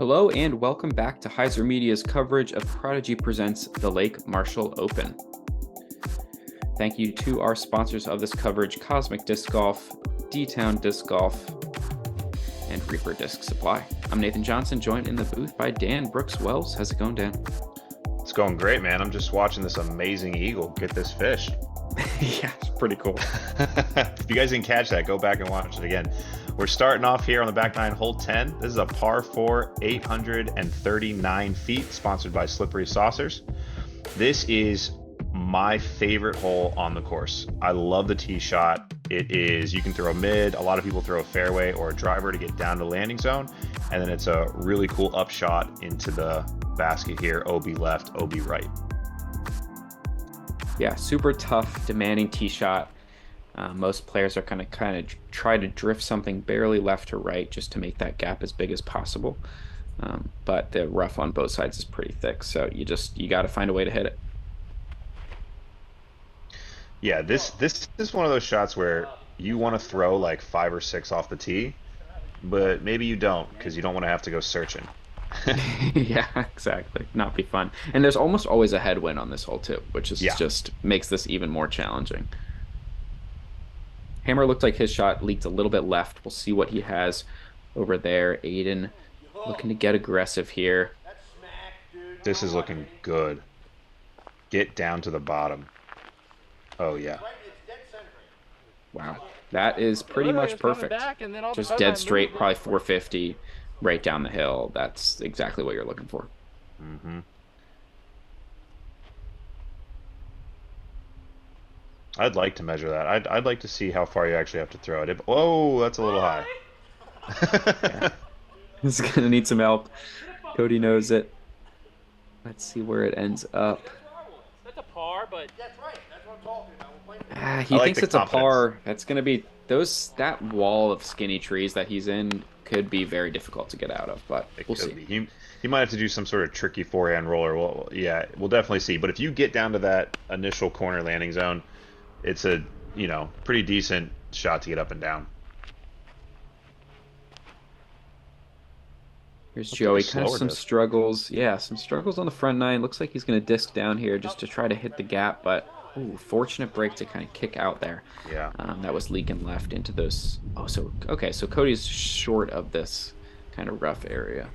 Hello and welcome back to HyzerMedia's coverage of Prodigy Presents the Lake Marshall Open. Thank you to our sponsors of this coverage, Cosmic Disc Golf, D-Town Disc Golf, and Reaper Disc Supply. I'm Nathan Johnson, joined in the booth by Dan Brooks-Wells. How's it going, Dan? It's going great, man. I'm just watching this amazing eagle get this fish. Yeah, it's pretty cool. If you guys didn't catch that, go back and watch it again. We're starting off here on the back nine, hole 10. This is a par 4, 839 feet, sponsored by Slippery Saucers. This is my favorite hole on the course. I love the tee shot. It is, you can throw a mid, a lot of people throw a fairway or a driver to get down to landing zone, and then it's a really cool upshot into the basket here, OB left, OB right. Yeah, super tough, demanding tee shot. Most players are kind of try to drift something barely left or right just to make that gap as big as possible. But the rough on both sides is pretty thick, so you got to find a way to hit it. Yeah, this is one of those shots where you want to throw like 5 or 6 off the tee, but maybe you don't because you don't want to have to go searching. Yeah, exactly. Not be fun. And there's almost always a headwind on this hole too, which is just makes this even more challenging. Hammer looked like his shot leaked a little bit left. We'll see what he has over there. Aidan looking to get aggressive here. This is looking good. Get down to the bottom. Oh, yeah. Wow. That is pretty much perfect. Just dead straight, probably 450 right down the hill. That's exactly what you're looking for. Mm-hmm. I'd like to measure that. I'd like to see how far you actually have to throw it. Oh, that's a little high. Yeah. He's going to need some help. Cody knows it. Let's see where it ends up. That's a par, but that's right. That's what I'm talking about. He thinks it's a par. That's going to be that wall of skinny trees that he's in could be very difficult to get out of, but we'll see. He might have to do some sort of tricky forehand roller. Well, yeah, we'll definitely see. But if you get down to that initial corner landing zone, it's a, pretty decent shot to get up and down. Here's Joey, kind of some struggles. Yeah, some struggles on the front nine. Looks like he's going to disc down here just to try to hit the gap, but fortunate break to kind of kick out there. Yeah. That was leaking left into those. Oh, so Cody's short of this kind of rough area.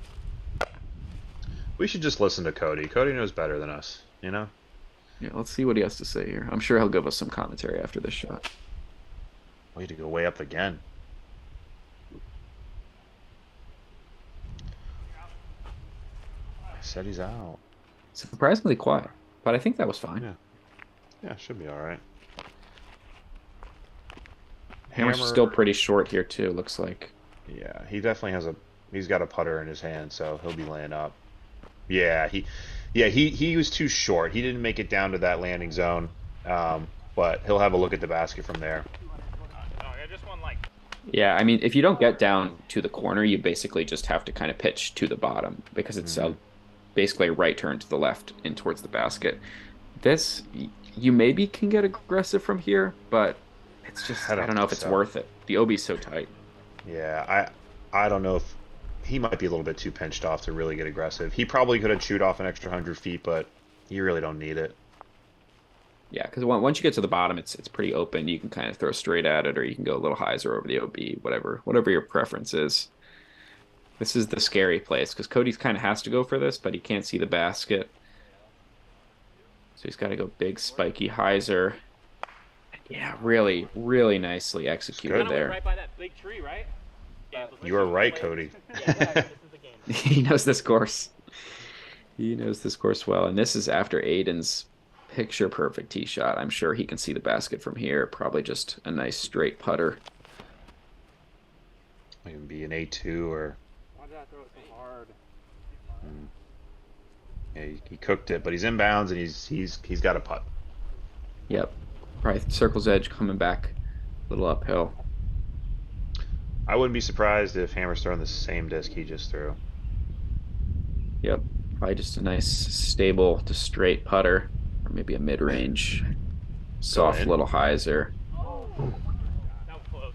We should just listen to Cody. Cody knows better than us, Yeah, let's see what he has to say here. I'm sure he'll give us some commentary after this shot. Way to go way up again. Said he's out. Surprisingly quiet, but I think that was fine. Yeah, should be all right. Hammer's still pretty short here too, looks like. Yeah, he definitely he's got a putter in his hand, so he'll be laying up. Yeah, he was too short. He didn't make it down to that landing zone, but he'll have a look at the basket from there. Yeah, I mean, if you don't get down to the corner, you basically just have to kind of pitch to the bottom because it's basically a right turn to the left in towards the basket. This, you maybe can get aggressive from here, but it's just, I don't know if it's worth it. The OB's so tight. Yeah, I don't know if he might be a little bit too pinched off to really get aggressive. He probably could have chewed off an extra 100 feet, but you really don't need it. Yeah, because once you get to the bottom, it's pretty open. You can kind of throw straight at it, or you can go a little hyzer over the OB, whatever your preference is. This is the scary place because Cody kind of has to go for this, but he can't see the basket. So he's got to go big, spiky hyzer. Yeah, really, really nicely executed there. Right by that big tree, right? You are right, Cody. He knows this course. He knows this course well, and this is after Aidan's picture-perfect tee shot. I'm sure he can see the basket from here. Probably just a nice straight putter. Might even be an A2 or. Why did I throw it so hard? Yeah, he cooked it, but he's inbounds and he's got a putt. Yep, probably circle's edge coming back a little uphill. I wouldn't be surprised if Hammer's throwing the same disc he just threw. Yep, probably just a nice stable to straight putter, or maybe a mid-range soft little hyzer. That was close.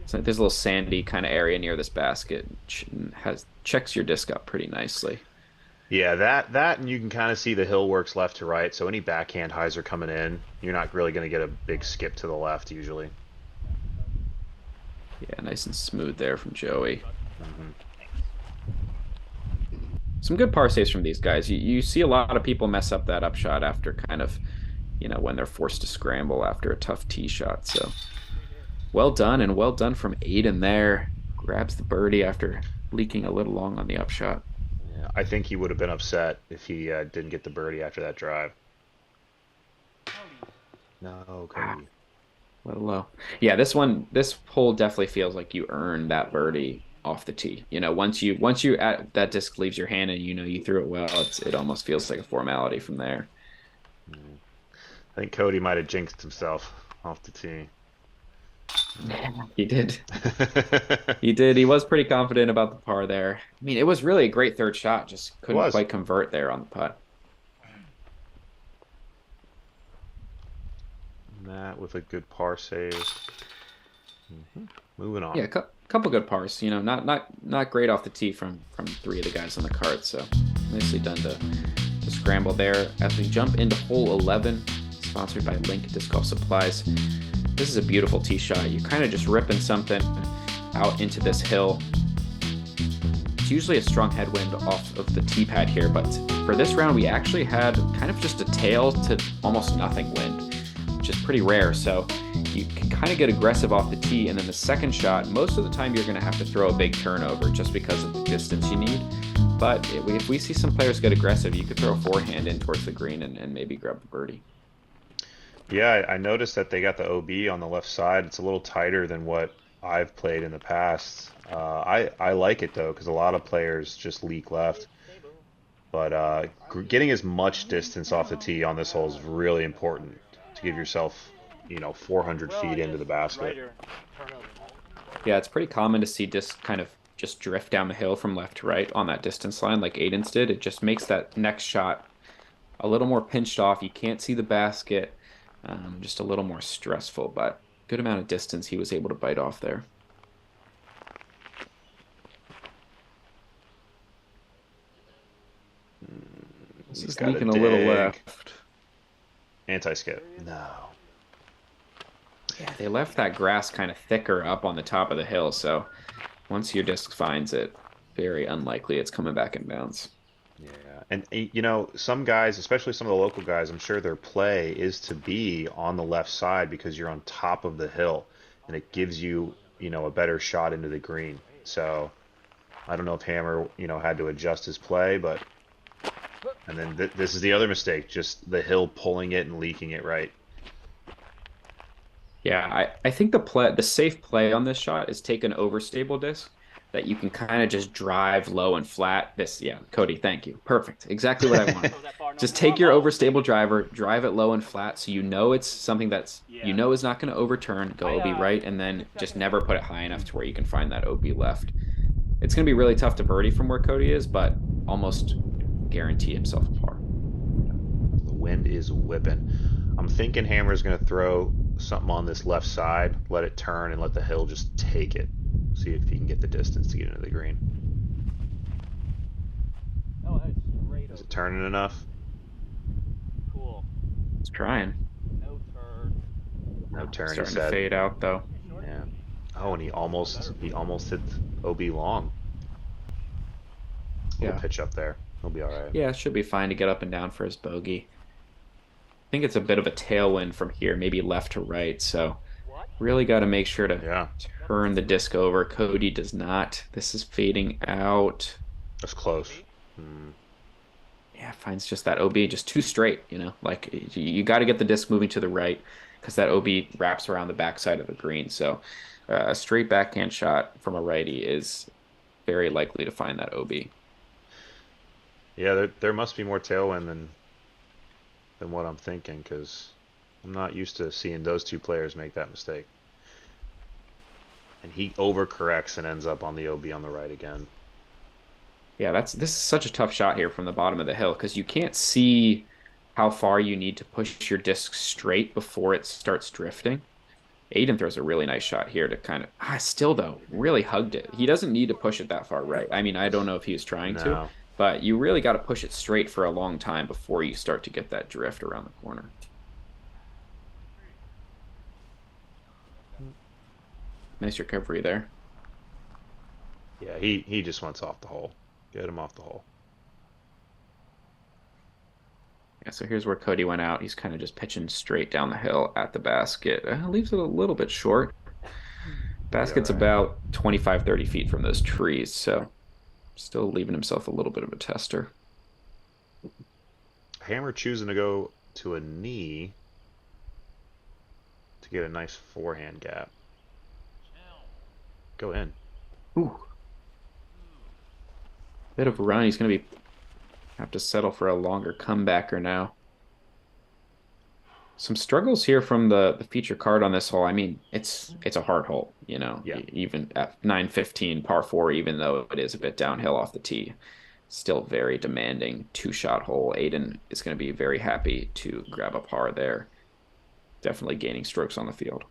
So there's a little sandy kind of area near this basket. Checks your disc up pretty nicely. Yeah, that and you can kind of see the hill works left to right. So any backhand hyzer coming in, you're not really going to get a big skip to the left usually. Yeah, nice and smooth there from Joey. Hmm. Some good par saves from these guys. You see a lot of people mess up that upshot after kind of, when they're forced to scramble after a tough tee shot. So well done, and well done from Aidan there. Grabs the birdie after leaking a little long on the upshot. Yeah, I think he would have been upset if he didn't get the birdie after that drive. No, Ah, Cody. a little low. Yeah, this hole definitely feels like you earned that birdie off the tee. Once you that disc leaves your hand and you threw it well, it almost feels like a formality from there. Mm. I think Cody might have jinxed himself off the tee. He did. He did. He was pretty confident about the par there. I mean, it was really a great third shot, just It couldn't was. quite convert there on the putt. Matt with a good par save. Moving on. Yeah, couple good pars. Not great off the tee from three of the guys on the cart. So nicely done to scramble there. As we jump into hole 11, sponsored by Link Disc Golf Supplies. This is a beautiful tee shot. You're kind of just ripping something out into this hill. It's usually a strong headwind off of the tee pad here, but for this round, we actually had kind of just a tail to almost nothing wind, which is pretty rare. So you can kind of get aggressive off the tee, and then the second shot, most of the time you're going to have to throw a big turnover just because of the distance you need. But if we see some players get aggressive, you could throw a forehand in towards the green and maybe grab the birdie. Yeah, I noticed that they got the OB on the left side. It's a little tighter than what I've played in the past. I like it though, because a lot of players just leak left. But getting as much distance off the tee on this hole is really important to give yourself, 400 feet into the basket. Yeah, it's pretty common to see discs kind of just drift down the hill from left to right on that distance line like Aidan's did. It just makes that next shot a little more pinched off. You can't see the basket, just a little more stressful, but good amount of distance he was able to bite off there. This He's is got leaking a little dig. left. Anti-skip. No. Yeah, they left that grass kind of thicker up on the top of the hill, so once your disc finds it, very unlikely it's coming back in bounds. Yeah, and some guys, especially some of the local guys, I'm sure their play is to be on the left side because you're on top of the hill, and it gives you, a better shot into the green. So I don't know if Hammer, had to adjust his play, but and then this is the other mistake, just the hill pulling it and leaking it right. Yeah, I think the safe play on this shot is take an overstable disc that you can kind of just drive low and flat. Yeah, Cody, thank you. Perfect. Exactly what I want. Just take your overstable driver, drive it low and flat so you know it's something that's is not going to overturn, go OB right, and then just never put it high enough to where you can find that OB left. It's going to be really tough to birdie from where Cody is, but almost guarantee himself a par. The wind is whipping. I'm thinking Hammer's going to throw something on this left side, let it turn, and let the hill just take it. See if he can get the distance to get into the green. Oh, that's great. Is it turning enough? Cool. It's trying. No turn. No turn, he Starting to said. fade out though. Yeah. Oh, and he almost hit OB long. Little Yeah. pitch up there. He'll be all right. Yeah, it should be fine to get up and down for his bogey. I think it's a bit of a tailwind from here, maybe left to right. So really got to make sure to Yeah, turn the disc over. Cody does not. This is fading out. that's close. Hmm. Yeah, finds just that OB just too straight, like you got to get the disc moving to the right because that OB wraps around the backside of the green. So a straight backhand shot from a righty is very likely to find that OB. Yeah, there must be more tailwind than what I'm thinking, because I'm not used to seeing those two players make that mistake. And he overcorrects and ends up on the OB on the right again. Yeah, this is such a tough shot here from the bottom of the hill because you can't see how far you need to push your disc straight before it starts drifting. Aidan throws a really nice shot here to kind of still though really hugged it. He doesn't need to push it that far right. I mean, I don't know if he was trying to, No. but you really got to push it straight for a long time before you start to get that drift around the corner. Nice recovery there. Yeah, he just wants off the hole. Get him off the hole. Yeah, so here's where Cody went out. He's kind of just pitching straight down the hill at the basket. Leaves it a little bit short. Basket's right. about 25, 30 feet from those trees, so still leaving himself a little bit of a tester. Hammer choosing to go to a knee to get a nice forehand gap. Go in. Ooh. Bit of a run. He's going to have to settle for a longer comebacker now. Some struggles here from the feature card on this hole. I mean, it's a hard hole, you know, Yeah. even at 915 par 4, even though it is a bit downhill off the tee. Still very demanding two-shot hole. Aidan is going to be very happy to grab a par there. Definitely gaining strokes on the field.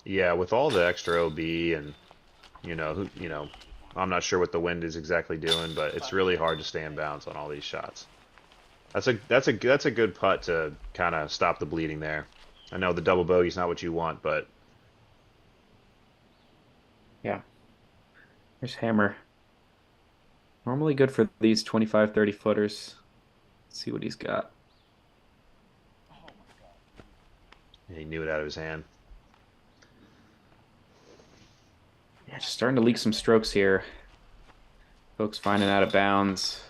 Yeah, with all the extra OB and I'm not sure what the wind is exactly doing, but it's really hard to stay in bounds on all these shots. That's a good putt to kind of stop the bleeding there. I know the double bogey's not what you want, but Yeah. There's Hammer. Normally good for these 25, 30 footers. Let's see what he's got. he knew it out of his hand. Yeah, just starting to leak some strokes here. Folks finding out of bounds.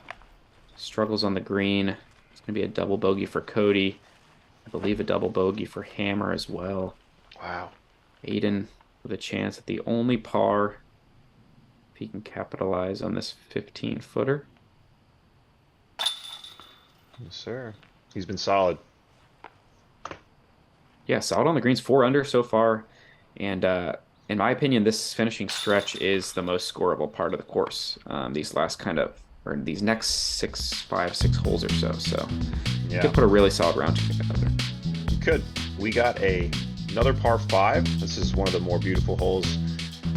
Struggles on the green. It's going to be a double bogey for Cody. I believe a double bogey for Hammer as well. Wow. Aidan with a chance at the only par. If he can capitalize on this 15-footer. Yes, sir. He's been solid. Yeah, solid on the greens, 4 under so far. And in my opinion, this finishing stretch is the most scoreable part of the course. These next 5, 6 holes or so. So you Yeah, could put a really solid round together. you could. We got another par 5. This is one of the more beautiful holes.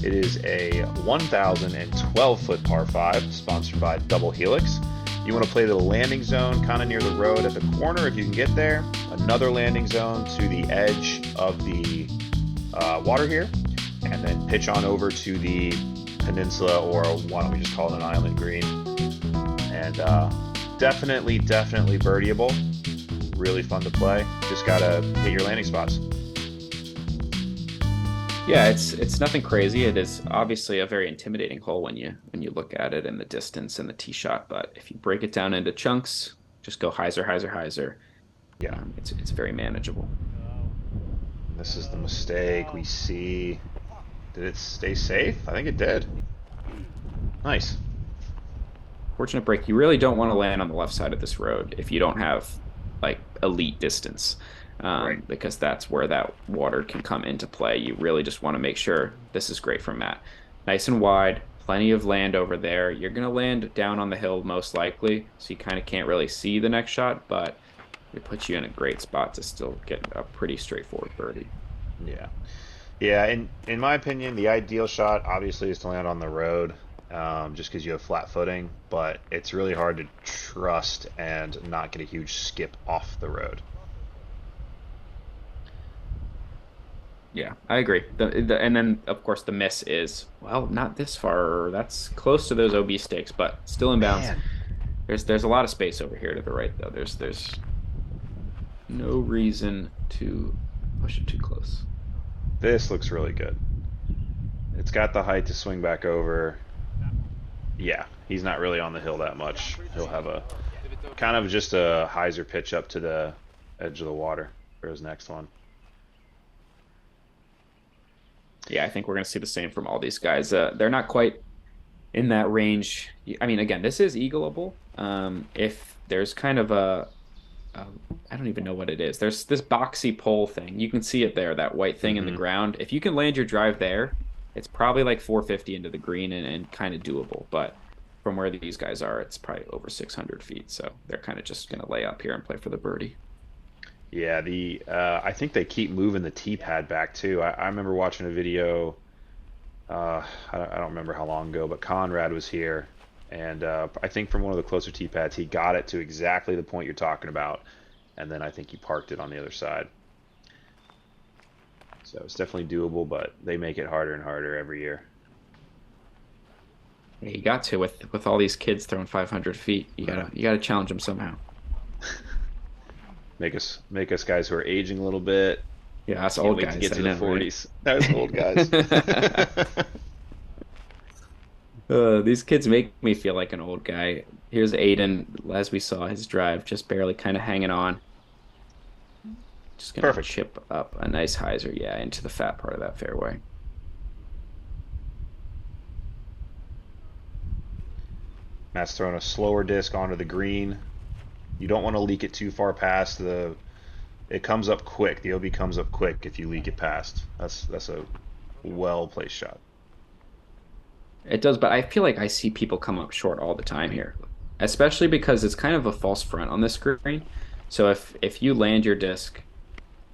It is a 1,012-foot par 5, sponsored by Double Helix. You want to play the landing zone kind of near the road at the corner if you can get there. Another landing zone to the edge of the water here, and then pitch on over to the peninsula, or why don't we just call it an island green. And definitely birdieable. Really fun to play. Just gotta hit your landing spots. Yeah, it's nothing crazy. It is obviously a very intimidating hole when you look at it in the distance and the tee shot. But if you break it down into chunks, just go hyzer. Yeah. It's very manageable. This is the mistake we see. Did it stay safe? I think it did. Nice. Fortunate break. You really don't want to land on the left side of this road if you don't have like elite distance. Right. Because that's where that water can come into play. You really just want to make sure this is great from Matt. Nice and wide, plenty of land over there. You're going to land down on the hill most likely, so you kind of can't really see the next shot, but it puts you in a great spot to still get a pretty straightforward birdie. Yeah. Yeah, in my opinion, the ideal shot obviously is to land on the road, just because you have flat footing, but it's really hard to trust and not get a huge skip off the road. Yeah, I agree. And then, of course, the miss is, well, not this far. That's close to those OB stakes, but still in bounds. Man. There's a lot of space over here to the right, though. There's no reason to push it too close. This looks really good. It's got the height to swing back over. Yeah, he's not really on the hill that much. He'll have a kind of just a hyzer pitch up to the edge of the water for his next one. Yeah, I think we're going to see the same from all these guys. They're not quite in that range. I mean, again, this is eagleable. If there's kind of I don't even know what it is. There's this boxy pole thing. You can see it there, that white thing in the ground. If you can land your drive there, it's probably like 450 into the green and kind of doable. But from where these guys are, it's probably over 600 feet. So they're kind of just going to lay up here and play for the birdie. Yeah, the I think they keep moving the tee pad back too. I remember watching a video. I don't remember how long ago, but Conrad was here, and I think from one of the closer tee pads, he got it to exactly the point you're talking about, and then I think he parked it on the other side. So it's definitely doable, but they make it harder and harder every year. Yeah, you got to with all these kids throwing 500 feet. You gotta challenge them somehow. Make us guys who are aging a little bit. Yeah, us Can't old wait to guys. get I to the know, right? 40s. Those old guys. These kids make me feel like an old guy. Here's Aidan, as we saw his drive, just barely kind of hanging on. Just gonna Perfect. chip up a nice hyzer, yeah, into the fat part of that fairway. Matt's throwing a slower disc onto the green. You don't want to leak it too far past the. It comes up quick. The OB comes up quick if you leak it past. That's a well placed shot. It does, but I feel like I see people come up short all the time here, especially because it's kind of a false front on this screen. So if you land your disc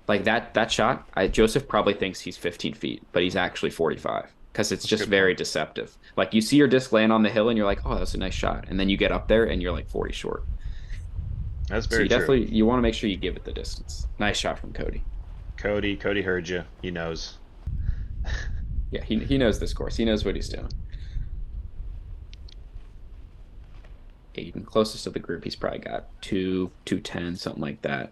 like that shot, Joseph probably thinks he's 15 feet, but he's actually 45 because it's That's a just good very point. deceptive. Like you see your disc land on the hill and you're like, oh, that's a nice shot, and then you get up there and you're like 40 short. That's So very you true. definitely you want to make sure you give it the distance. Nice shot from Cody. Cody heard you. He knows. Yeah, he knows this course. He knows what he's doing. Aidan, closest to the group, he's probably got 210, something like that.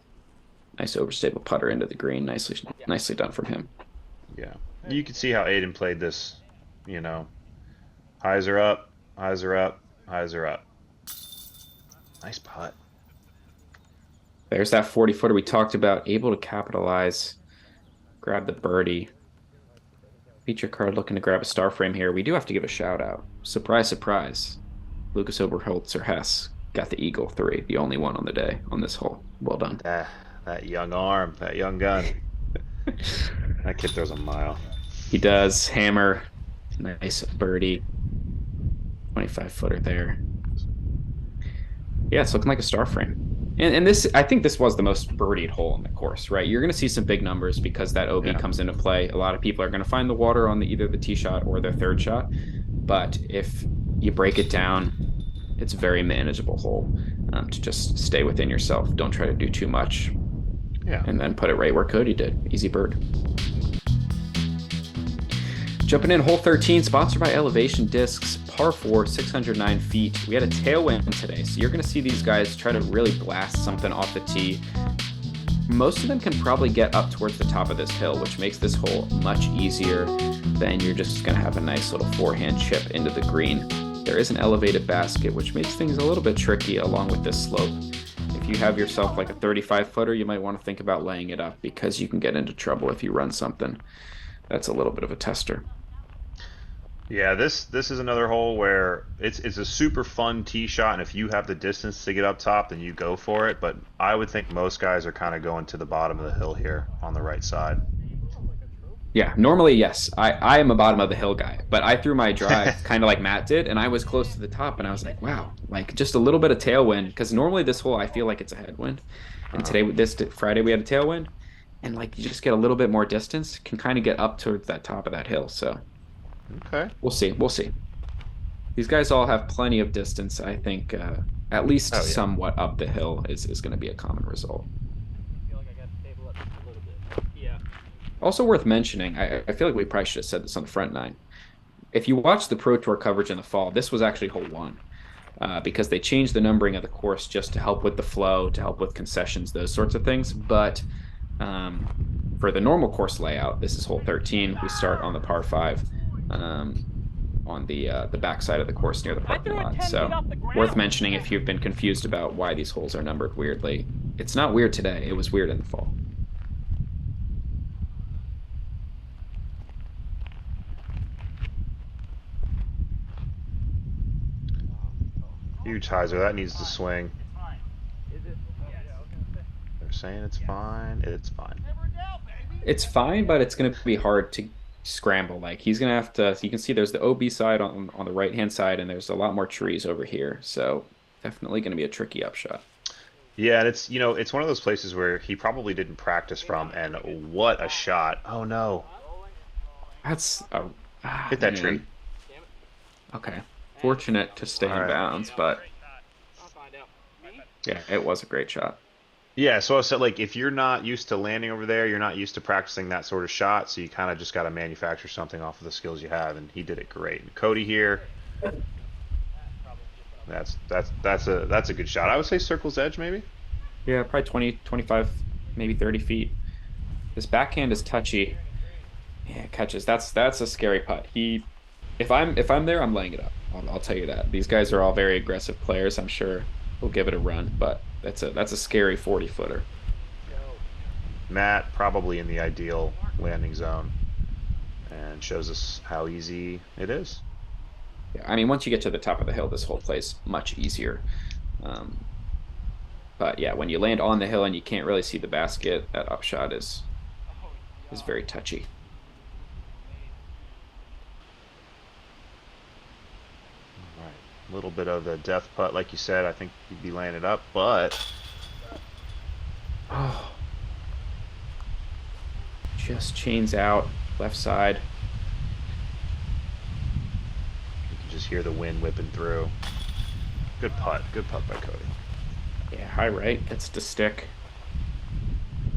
Nice overstable putter into the green. Nicely done from him. Yeah. You can see how Aiden played this. You know, hyzer up, hyzer up, hyzer up. Nice putt. There's that 40 footer we talked about, able to capitalize, grab the birdie. Feature card looking to grab a star frame here. We do have to give a shout out. Surprise, surprise. Lucas Oberholzer Hess got the Eagle 3, the only one on the day on this hole. Well done. That young arm, that young gun. That kid throws a mile. He does hammer. Nice birdie. 25 footer there. Yeah, it's looking like a star frame. And this, I think this was the most birdied hole in the course, right? You're going to see some big numbers because that OB Yeah. comes into play. A lot of people are going to find the water on either the tee shot or their third shot. But if you break it down, it's a very manageable hole to just stay within yourself. Don't try to do too much. Yeah. And then put it right where Cody did. Easy bird. Jumping in hole 13, sponsored by Elevation Discs, par 4, 609 feet. We had a tailwind today, so you're going to see these guys try to really blast something off the tee. Most of them can probably get up towards the top of this hill, which makes this hole much easier than you're just going to have a nice little forehand chip into the green. There is an elevated basket, which makes things a little bit tricky along with this slope. If you have yourself like a 35 footer, you might want to think about laying it up because you can get into trouble if you run something. That's a little bit of a tester. Yeah, this is another hole where it's a super fun tee shot, and if you have the distance to get up top, then you go for it. But I would think most guys are kind of going to the bottom of the hill here on the right side. Yeah, normally, yes. I am a bottom of the hill guy, but I threw my drive kind of like Matt did, and I was close to the top, and I was like, wow, like just a little bit of tailwind, because normally this hole I feel like it's a headwind, and today, this Friday, we had a tailwind, and like you just get a little bit more distance, can kind of get up towards that top of that hill, so Okay. we'll see. We'll see. These guys all have plenty of distance. I think at least Oh yeah. somewhat up the hill is going to be a common result. I feel like I got to stable up just a little bit. Yeah. Also worth mentioning, I feel like we probably should have said this on the front nine. If you watch the Pro Tour coverage in the fall, this was actually hole one because they changed the numbering of the course just to help with the flow, to help with concessions, those sorts of things. But for the normal course layout, this is hole 13. We start on the par 5 on the back side of the course near the parking lot. So worth mentioning if you've been confused about why these holes are numbered weirdly. It's not weird today. It was weird in the fall. Huge hyzer. That needs to swing. It's fine. Is it? Yeah, I was going to say. They're saying it's fine. It's fine. Never doubt, baby. It's fine, but it's going to be hard to scramble. Like he's going to have to. So you can see there's the OB side on the right hand side, and there's a lot more trees over here. So definitely going to be a tricky upshot. Yeah, and it's it's one of those places where he probably didn't practice from, and what a shot! Oh no, That's a hit that tree. man. Okay. Fortunate to stay All in right. bounds, but yeah, it was a great shot. Yeah, so I said like if you're not used to landing over there, you're not used to practicing that sort of shot, so you kind of just got to manufacture something off of the skills you have, and he did it great. And Cody here, that's a good shot. I would say circle's edge maybe. Yeah, probably 20, 25, maybe 30 feet. His backhand is touchy. Yeah, catches. That's a scary putt. If I'm there, I'm laying it up. I'll tell you that. These guys are all very aggressive players. I'm sure we'll give it a run, but that's a scary 40 footer. Matt probably in the ideal landing zone, and shows us how easy it is. Yeah, I mean, once you get to the top of the hill, this whole plays much easier. Um, but yeah, when you land on the hill and you can't really see the basket, that upshot is very touchy. All right, a little bit of a death putt, like you said. I think he'd be laying it up, but Oh, just chains out left side. you can just hear the wind whipping through. Good putt by Cody. Yeah, high right gets to stick.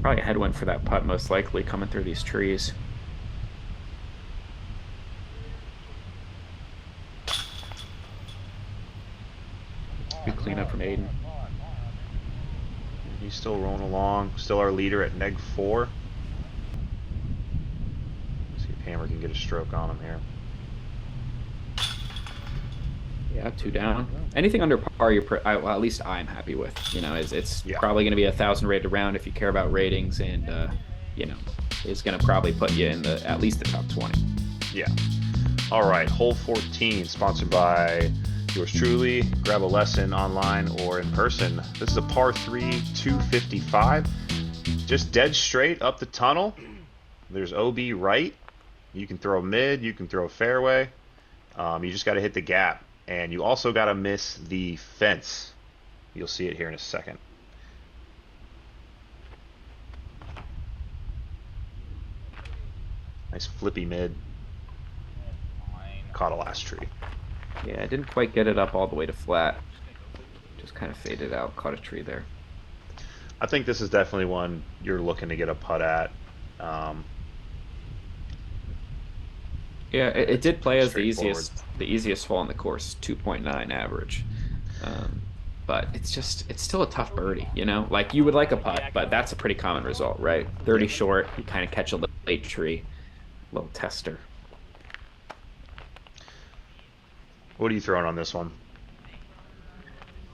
Probably a headwind for that putt, most likely coming through these trees. Good cleanup from Aidan. And he's still rolling along, still our leader at neg 4. See if Hammer can get a stroke on him here. Yeah, two down. Anything under par, well, at least I'm happy with. It's Yeah. probably going to be 1,000 rated round if you care about ratings, and you know, is going to probably put you in the at least the top 20. Yeah. All right, hole 14, sponsored by yours truly. Grab a lesson online or in person. This is a par 3, 255. Just dead straight up the tunnel. There's OB right. You can throw mid, you can throw fairway. You just got to hit the gap. And you also got to miss the fence. You'll see it here in a second. Nice flippy mid. Caught a last tree. Yeah, I didn't quite get it up all the way to flat. Just kind of faded out, caught a tree there. I think this is definitely one you're looking to get a putt at. Um, Yeah, it did play as Straightforward. the easiest hole on the course, 2.9 average. Um, but it's still a tough birdie, you know? Like you would like a putt, but that's a pretty common result, right? 30 Yeah. short, you kind of catch a late tree, little tester. What are you throwing on this one?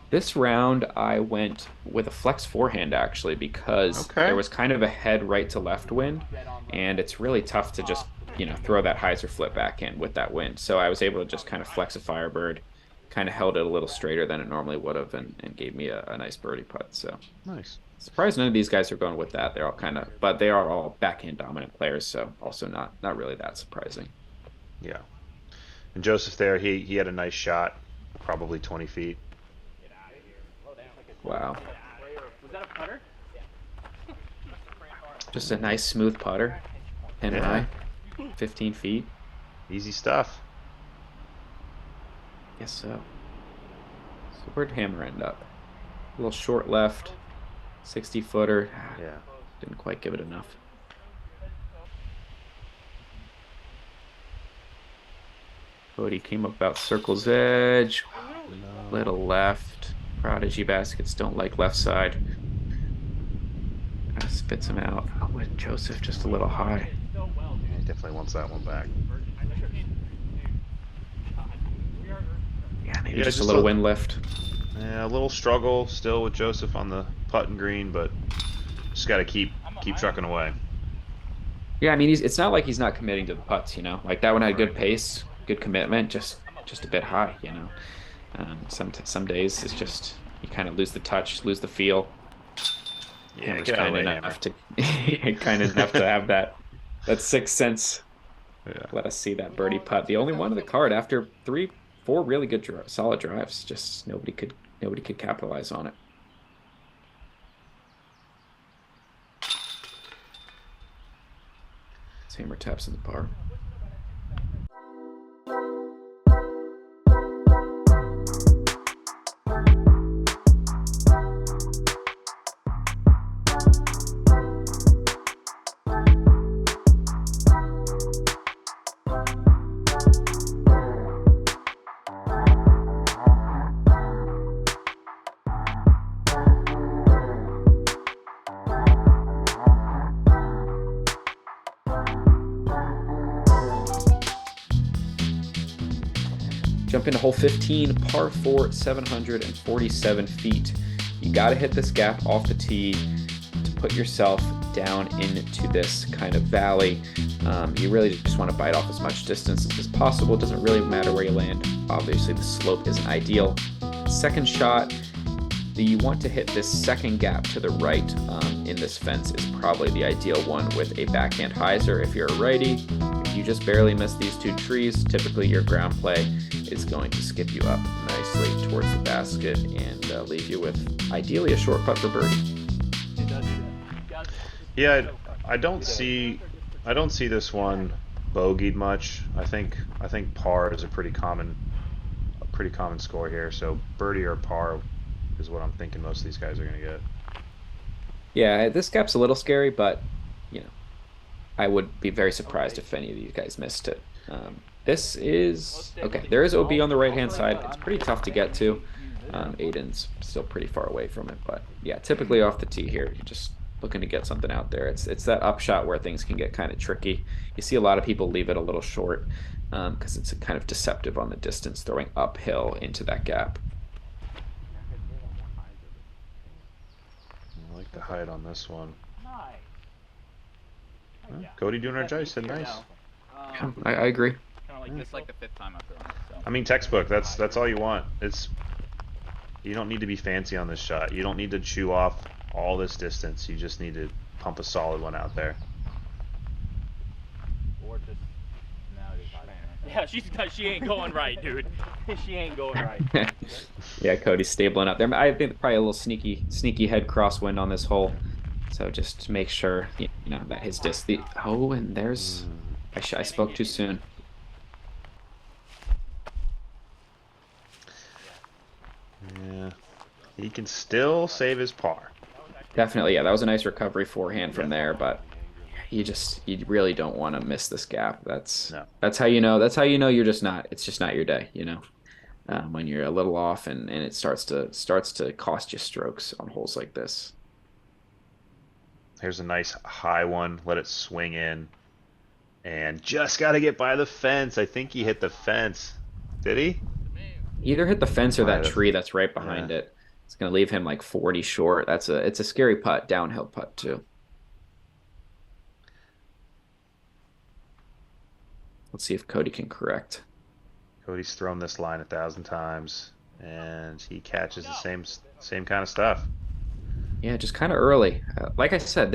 This round, I went with a flex forehand actually because there Okay. was kind of a head right to left wind, and it's really tough to just, throw that hyzer flip back in with that wind. So I was able to just kind of flex a Firebird, kind of held it a little straighter than it normally would have, and gave me a nice birdie putt. So Nice. surprised none of these guys are going with that. They're all but they are all backhand dominant players, so also not really that surprising. Yeah. And Joseph there, he had a nice shot, probably 20 feet. Wow, Was that a putter? just a nice smooth putter, 10 Yeah. high, 15 feet. Easy stuff. Guess so. So where'd Hammer end up? A little short left, 60 footer. Yeah. Didn't quite give it enough. Cody came up about circle's edge, little left. Prodigy baskets don't like left side. Kind of spits him out. Oh, with Joseph just a little high. Yeah, he definitely wants that one back. Yeah, maybe Yeah, just a just little a- wind lift. Yeah, a little struggle still with Joseph on the putt and green, but just got to keep trucking away. Yeah, I mean, it's not like he's not committing to the putts, you know. Like that one had good pace, good commitment, just a bit high, you know. Some days it's just you kind of lose the touch, lose the feel. Yeah, Hammer's get out of kind the way, enough Hammer. to kind of enough to have that sixth sense. Yeah. Let us see that birdie putt. The only one of the card after three, four really good solid drives. Just nobody could capitalize on it. Hammer taps in the par. Jump into hole 15, par 4, 747 feet. You got to hit this gap off the tee to put yourself down into this kind of valley. You really just want to bite off as much distance as possible. It doesn't really matter where you land. Obviously, the slope isn't ideal. Second shot, you want to hit this second gap to the right in this fence is probably the ideal one with a backhand hyzer. If you're a righty, if you just barely miss these two trees, typically your ground play is going to skip you up nicely towards the basket and leave you with ideally a short putt for birdie. Yeah, I don't see this one bogeyed much. I think par is a pretty common score here. So birdie or par is what I'm thinking most of these guys are going to get. Yeah, this gap's a little scary, but I would be very surprised if any of these guys missed it. This is okay. There is OB on the right-hand side. It's pretty tough to get to. Aidan's still pretty far away from it, but yeah, typically off the tee here, you're just looking to get something out there. It's that upshot where things can get kind of tricky. You see a lot of people leave it a little short because it's kind of deceptive on the distance, throwing uphill into that gap. I like the height on this one. Cody doing our job. He said nice. I agree. This like the 5th time I've thrown it. So. I mean, textbook. That's all you want. You don't need to be fancy on this shot. You don't need to chew off all this distance. You just need to pump a solid one out there. Or just yeah, she ain't going right, dude. She ain't going right. Yeah, Cody's stabling up there. I think probably a little sneaky head crosswind on this hole. So just make sure that his and there's I spoke too soon. Yeah, he can still save his par. Definitely, yeah. That was a nice recovery forehand from there, but you really don't want to miss this gap. That's how you know. That's how you know you're just not. It's just not your day. When you're a little off and it starts to cost you strokes on holes like this. Here's a nice high one. Let it swing in, and just got to get by the fence. I think he hit the fence. Did he? Either hit the fence or that tree that's right behind it. It's gonna leave him like 40 short. It's a scary putt, downhill putt too. Let's see if Cody can correct. Cody's thrown this line 1,000 times, and he catches the same kind of stuff. Yeah, just kind of early. Like I said,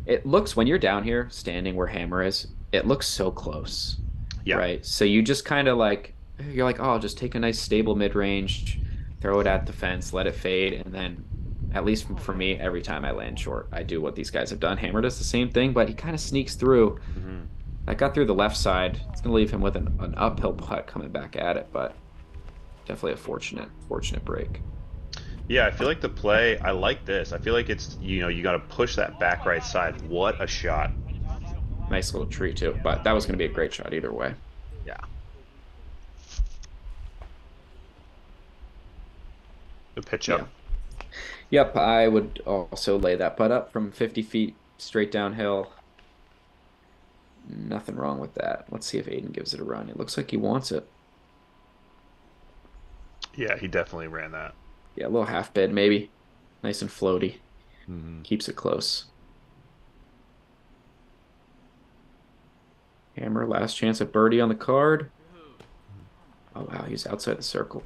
it looks when you're down here, standing where Hammer is, it looks so close. Yeah. Right. So you just kind of you're like, oh, I'll just take a nice stable mid-range, throw it at the fence, let it fade, and then, at least for me, every time I land short, I do what these guys have done. Hammer does the same thing, but he kind of sneaks through. Mm-hmm. I got through the left side. It's going to leave him with an uphill putt coming back at it, but definitely a fortunate break. Yeah, I feel like the play, I like this. I feel like it's, you got to push that back right side. What a shot. Nice little tree, too, but that was going to be a great shot either way. Yeah. Good pitch up. Yeah. Yep, I would also lay that putt up from 50 feet straight downhill. Nothing wrong with that. Let's see if Aidan gives it a run. It looks like he wants it. Yeah, he definitely ran that. Yeah, a little half bid maybe. Nice and floaty. Mm-hmm. Keeps it close. Hammer, last chance at birdie on the card. Oh wow, he's outside the circle.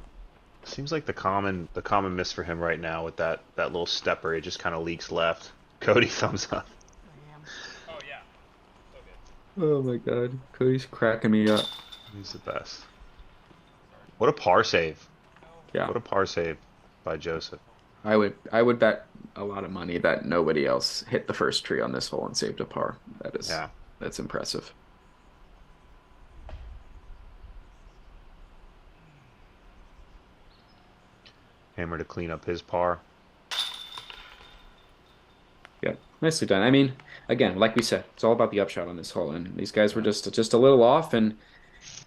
Seems like the common miss for him right now with that little stepper. It just kind of leaks left. Cody, thumbs up. Oh yeah, so good. Oh my god, Cody's cracking me up. He's the best. What a par save. Yeah. What a par save by Joseph. I would bet a lot of money that nobody else hit the first tree on this hole and saved a par. That That's impressive. Hammer to clean up his par. Yeah, nicely done. I mean, again, like we said, it's all about the upshot on this hole, and these guys were just a little off, and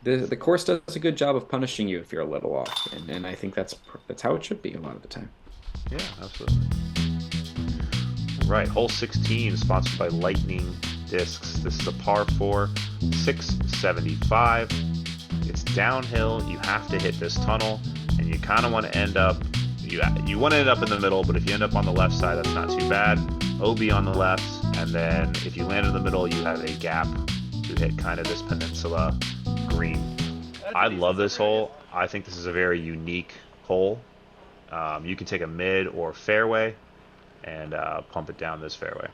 the course does a good job of punishing you if you're a little off, and I think that's how it should be a lot of the time. Yeah, absolutely. Right, hole 16 is sponsored by Lightning Discs. This is a par 4, 675. It's downhill. You have to hit this tunnel, and you kind of want to end up. You want to end up in the middle, but if you end up on the left side, that's not too bad. OB on the left, and then if you land in the middle, you have a gap to hit kind of this peninsula green. I love this hole. I think this is a very unique hole. You can take a mid or fairway and pump it down this fairway.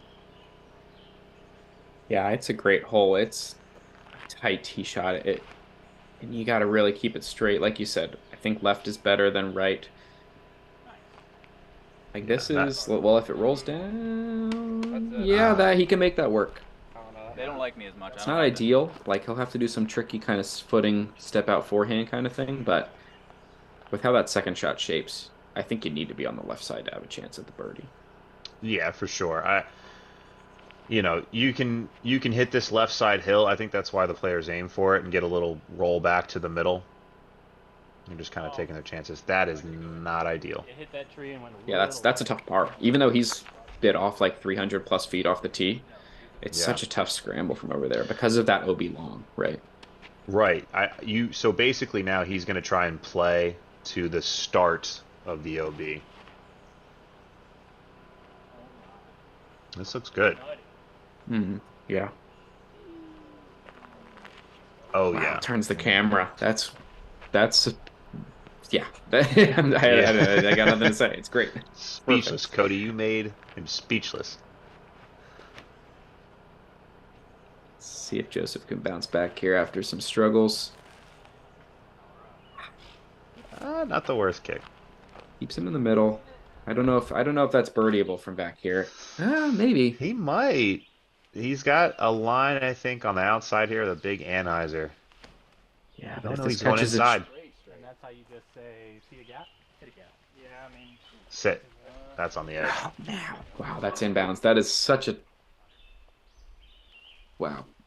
Yeah, it's a great hole. It's a tight tee shot. And you got to really keep it straight, like you said. I think left is better than right. Like this is well, if it rolls down, yeah, that he can make that work. They don't like me as much. It's not ideal. Like he'll have to do some tricky kind of footing, step out forehand kind of thing. But with how that second shot shapes, I think you need to be on the left side to have a chance at the birdie. Yeah, for sure. You know, you can hit this left side hill. I think that's why the players aim for it and get a little roll back to the middle. You're just kind of taking their chances. That is not ideal. It hit that tree and went Yeah, that's a tough par. Even though he's bit off like 300 plus feet off the tee, it's such a tough scramble from over there because of that OB long, right? Right. So basically now he's going to try and play to the start of the OB. This looks good. Yeah. Oh wow, yeah. Turns the camera. That's yeah. I got nothing to say. It's great. Speechless, Perfect. Cody. You made him speechless. Let's see if Joseph can bounce back here after some struggles. Not the worst kick. Keeps him in the middle. I don't know if that's birdieable from back here. Maybe. He might. He's got a line, I think, on the outside here, the big anhyzer. Yeah, No, but no, if he's this going catches inside. And that's how you just say, see a gap? Hit a gap. Yeah, I mean. Sit. That's on the edge. Wow, that's inbounds. That is such a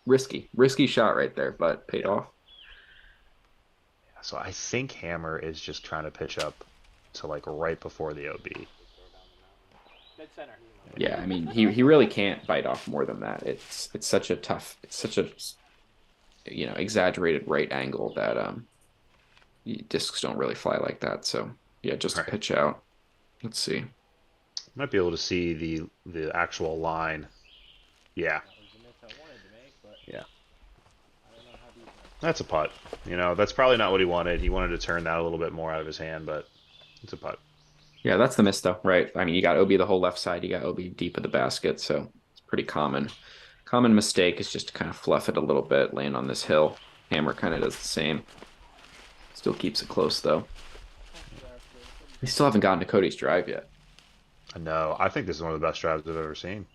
risky shot right there, but paid off. So I think Hammer is just trying to pitch up to like right before the OB. Mid center. Yeah, I mean he really can't bite off more than that. It's such a exaggerated right angle that discs don't really fly like that. So yeah, just right. pitch out. Let's see. Might be able to see the actual line. Yeah. Yeah. That's a putt. You know, that's probably not what he wanted. He wanted to turn that a little bit more out of his hand, but it's a putt. Yeah, that's the miss though, right? I mean, you got OB the whole left side, you got OB deep of the basket, so it's pretty common. Common mistake is just to kind of fluff it a little bit, laying on this hill. Hammer kind of does the same. Still keeps it close though. We still haven't gotten to Cody's drive yet. No, I think this is one of the best drives I've ever seen.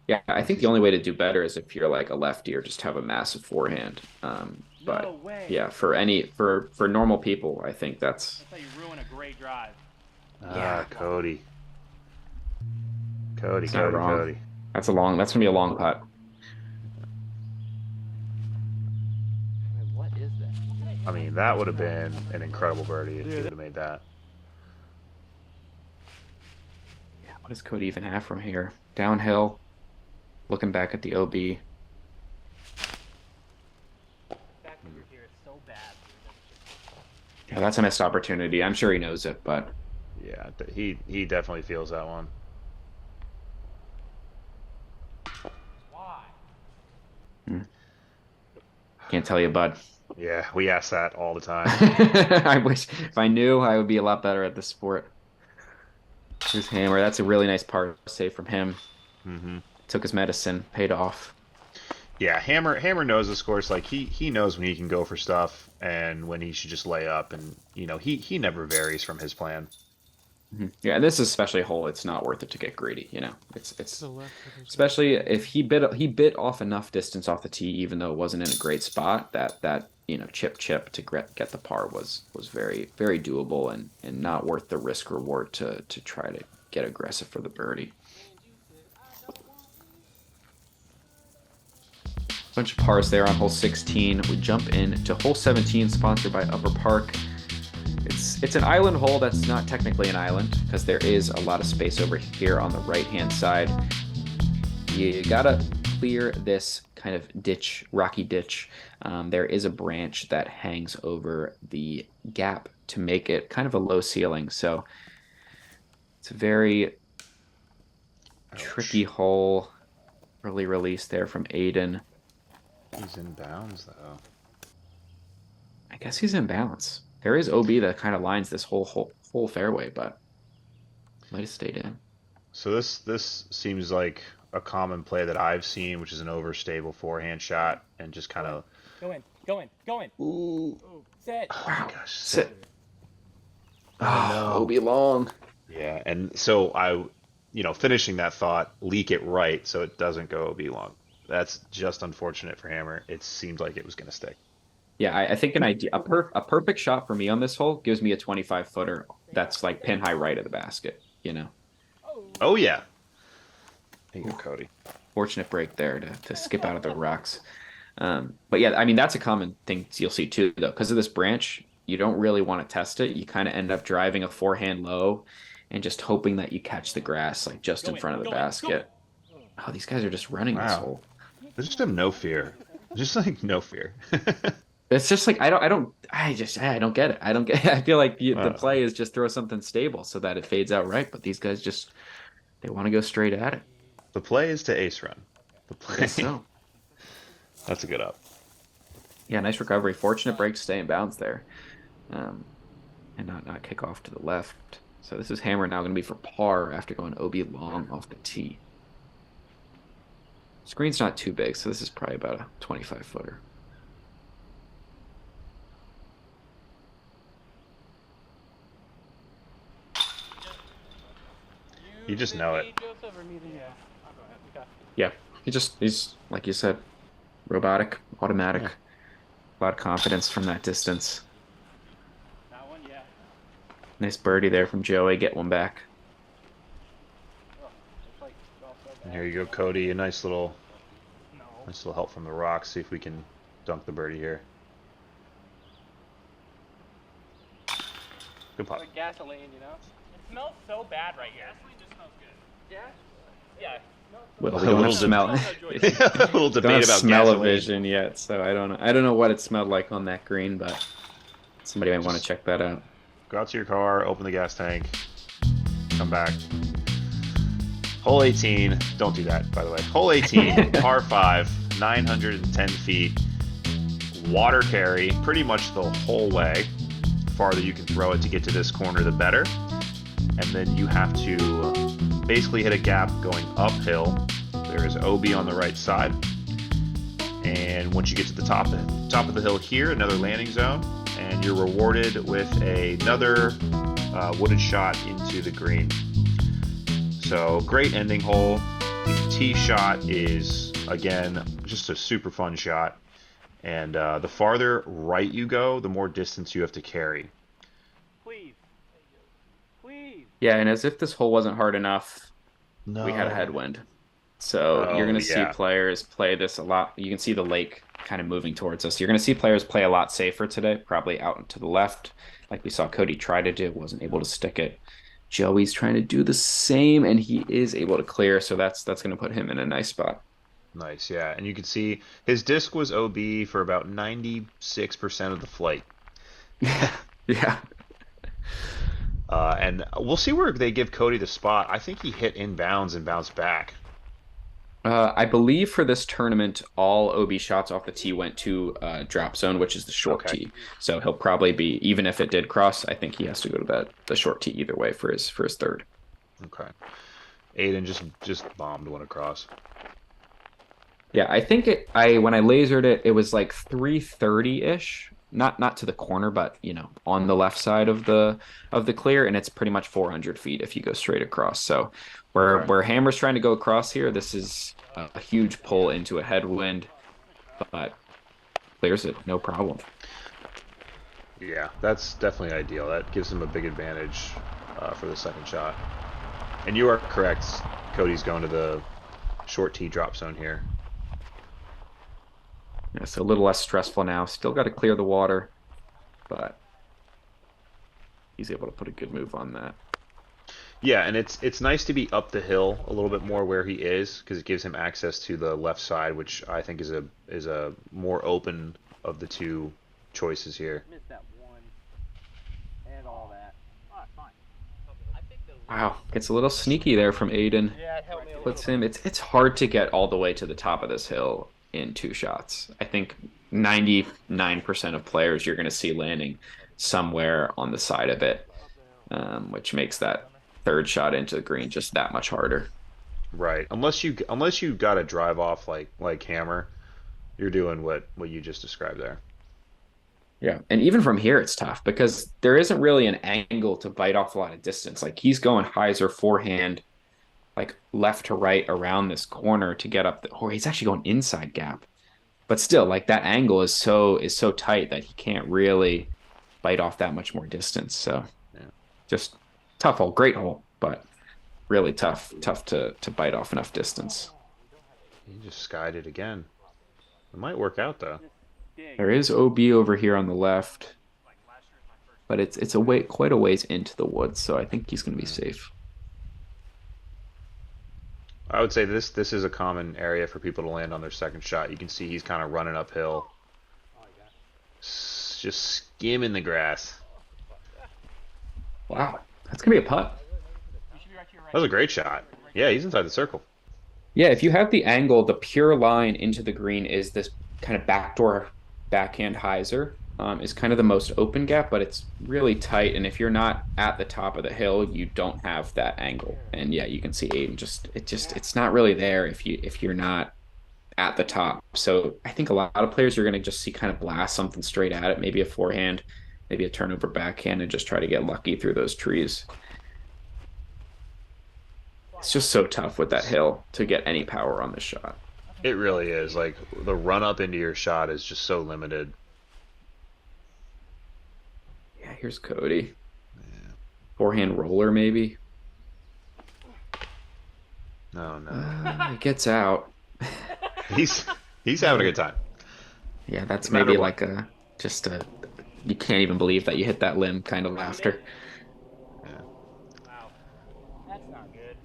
Yeah, I think the only way to do better is if you're like a lefty or just have a massive forehand. But yeah, for normal people, I think that's how you ruin a great drive. Yeah, Cody. That's gonna be a long putt. What is that? I mean, that would have been an incredible birdie if he would have made that. Yeah, what does Cody even have from here? Downhill, looking back at the OB. Yeah, that's a missed opportunity. I'm sure he knows it, but yeah, he definitely feels that one. Why? Can't tell you, bud. Yeah, we ask that all the time. I wish if I knew, I would be a lot better at this sport. Here's Hammer. That's a really nice par save from him. Took his medicine, paid off. Yeah, Hammer knows this course. Like he knows when he can go for stuff and when he should just lay up, and you know he never varies from his plan. Yeah, and this is especially a hole. It's not worth it to get greedy. It's The left of his especially if he bit off enough distance off the tee, even though it wasn't in a great spot. That chip to get the par was very very doable and not worth the risk reward to try to get aggressive for the birdie. Bunch of pars there on hole 16. We jump in to hole 17, sponsored by Upper Park. It's an island hole that's not technically an island because there is a lot of space over here on the right-hand side. You gotta clear this kind of ditch, rocky ditch. There is a branch that hangs over the gap to make it kind of a low ceiling. So it's a very tricky hole. Early release there from Aidan. He's in bounds though. I guess he's in balance. There is OB that kind of lines this whole fairway, but might have stayed in. So this seems like a common play that I've seen, which is an overstable forehand shot and just kind of. Go in. Ooh. Set. Oh my gosh. Sit. Oh, OB long. Yeah, and so finishing that thought, leak it right so it doesn't go OB long. That's just unfortunate for Hammer. It seemed like it was going to stick. Yeah, I think a perfect shot for me on this hole gives me a 25-footer that's like pin high right of the basket, Oh, yeah. There you go, Cody. Fortunate break there to skip out of the rocks. But yeah, I mean, that's a common thing you'll see too, though. Because of this branch, you don't really want to test it. You kind of end up driving a forehand low and just hoping that you catch the grass like just in front of the basket. Oh, these guys are just running this hole. They just have no fear. Just like no fear. It's just like I don't get it. I feel like the play is just throw something stable so that it fades out right, but these guys they want to go straight at it. The play is to ace run. The play. So. That's a good up. Yeah, nice recovery. Fortunate break to stay in bounds there, and not kick off to the left. So this is Hammer now going to be for par after going OB long off the tee. Screen's not too big, so this is probably about a 25-footer. You just know it. Yeah, he's like you said, robotic, automatic. Yeah. A lot of confidence from that distance. Nice birdie there from Joey. Get one back. And here you go, Cody. A nice little help from the rocks. See if we can dunk the birdie here. Good pop. Like gasoline, It smells so bad right here. Gasoline just smells good. Yeah? Yeah. Well, we don't have smell. A little debate Don't have about smell-o-vision yet, so I don't know what it smelled like on that green, but somebody might want to check that out. Go out to your car, open the gas tank, come back. Hole 18. Don't do that, by the way. Hole 18, par 5, 910 feet. Water carry pretty much the whole way. The farther you can throw it to get to this corner, the better. And then you have to basically hit a gap going uphill. There is OB on the right side. And once you get to the top of the hill here, another landing zone, and you're rewarded with another wooded shot into the green. So great ending hole. The tee shot is, again, just a super fun shot. And the farther right you go, the more distance you have to carry. Please. Yeah, and as if this hole wasn't hard enough, No. we had a headwind. So you're going to see players play this a lot. You can see the lake kind of moving towards us. You're going to see players play a lot safer today, probably out and to the left, like we saw Cody try to do, wasn't able to stick it. Joey's trying to do the same, and he is able to clear, so that's going to put him in a nice spot. Nice, yeah. And you can see his disc was OB for about 96% of the flight. Yeah. And we'll see where they give Cody the spot. I think he hit inbounds and bounced back. I believe for this tournament, all OB shots off the tee went to drop zone, which is the short tee. So he'll probably be, even if it did cross, I think he has to go to the short tee either way for his third. Okay. Aidan just bombed one across. Yeah, I think when I lasered it, it was like 330-ish not to the corner, but on the left side of the clear, and it's pretty much 400 feet if you go straight across. So where Hammer's trying to go across here, this is a huge pull into a headwind, but clears it, no problem. Yeah, that's definitely ideal. That gives him a big advantage for the second shot. And you are correct. Cody's going to the short tee drop zone here. Yeah, so a little less stressful now. Still got to clear the water, but he's able to put a good move on that. Yeah, and it's nice to be up the hill a little bit more where he is, because it gives him access to the left side, which I think is a more open of the two choices here. Missed that one and all that. Oh, fine. Wow, gets a little sneaky there from Aidan. Yeah, it helped me a Puts little. him. It's hard to get all the way to the top of this hill in 2 shots. I think 99% of players you're going to see landing somewhere on the side of it, which makes that third shot into the green just that much harder. Right. Unless you got to drive off like Hammer, you're doing what you just described there. Yeah, and even from here it's tough because there isn't really an angle to bite off a lot of distance. Like he's going Hyzer forehand, like left to right around this corner to get up or he's actually going inside gap. But still, like that angle is so tight that he can't really bite off that much more distance. So Yeah. just tough hole, great hole, but really tough to bite off enough distance. He just skied it again. It might work out though. There is OB over here on the left, but it's quite a ways into the woods, so I think he's going to be safe. I would say this is a common area for people to land on their second shot. You can see he's kind of running uphill, just skimming the grass. Wow, that's going to be a putt. That was a great shot. Yeah, he's inside the circle. Yeah, if you have the angle, the pure line into the green is this kind of backdoor backhand hyzer. Is kind of the most open gap, but it's really tight. And if you're not at the top of the hill, you don't have that angle. And yeah, you can see Aidan it's not really there if you're not at the top. So I think a lot of players are going to just see kind of blast something straight at it, maybe a forehand, maybe a turnover backhand, and just try to get lucky through those trees. It's just so tough with that hill to get any power on this shot. It really is. Like the run up into your shot is just so limited. Yeah, here's Cody. Yeah. Forehand roller, maybe. No, no. He gets out. He's having a good time. Yeah, that's No maybe what. like you can't even believe that you hit that limb kind of laughter. Yeah. Wow. That's not good.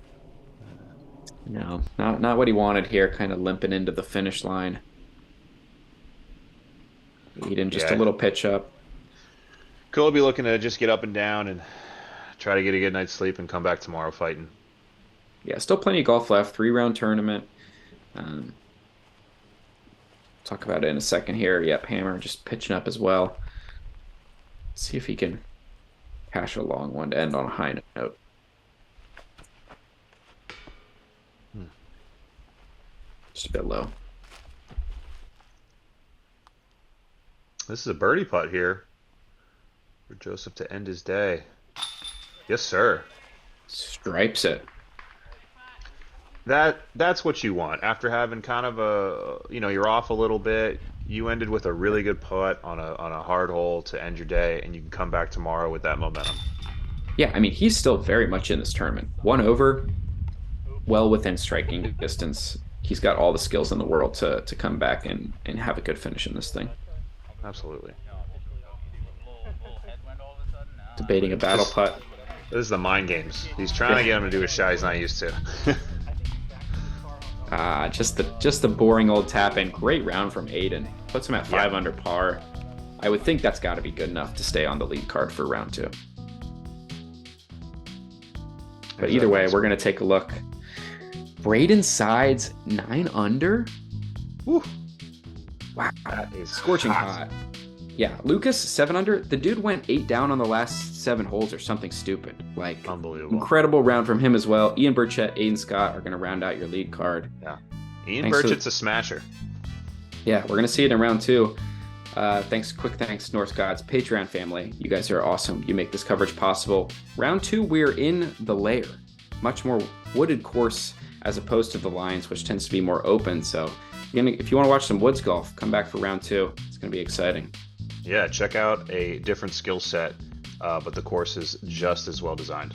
No, not what he wanted here, kind of limping into the finish line. Aidan just a little pitch up. Cool, be looking to just get up and down and try to get a good night's sleep and come back tomorrow fighting. Yeah, still plenty of golf left. 3-round tournament. Talk about it in a second here. Yep, Hammer just pitching up as well. See if he can cash a long one to end on a high note. Just a bit low. This is a birdie putt here for Joseph to end his day. Yes, sir. Stripes it. That's what you want after having kind of you're off a little bit. You ended with a really good putt on a hard hole to end your day, and you can come back tomorrow with that momentum. Yeah, I mean, he's still very much in this tournament. 1 over, well within striking distance. He's got all the skills in the world to come back and have a good finish in this thing. Absolutely. Debating a battle putt. This is the mind games. He's trying to get him to do a shot he's not used to. Just the boring old tap in. Great round from Aidan. Puts him at 5 under par. I would think that's got to be good enough to stay on the lead card for round 2. But either way, we're going to take a look. Braden Sides 9 under. Woo. Wow, That is scorching hot. Yeah, Lucas 7 under. The dude went 8 down on the last 7 holes or something stupid. Like Unbelievable. incredible round from him as well. Ian Burchett, Aidan Scott are going to round out your lead card. Yeah. Ian Thanks Burchett's a smasher. Yeah, we're going to see it in round 2. Quick thanks, Norse Gods Patreon family. You guys are awesome. You make this coverage possible. Round 2, we're in the lair. Much more wooded course as opposed to the lines, which tends to be more open. So if you want to watch some woods golf, come back for round 2. It's going to be exciting. Yeah, check out a different skill set, but the course is just as well designed.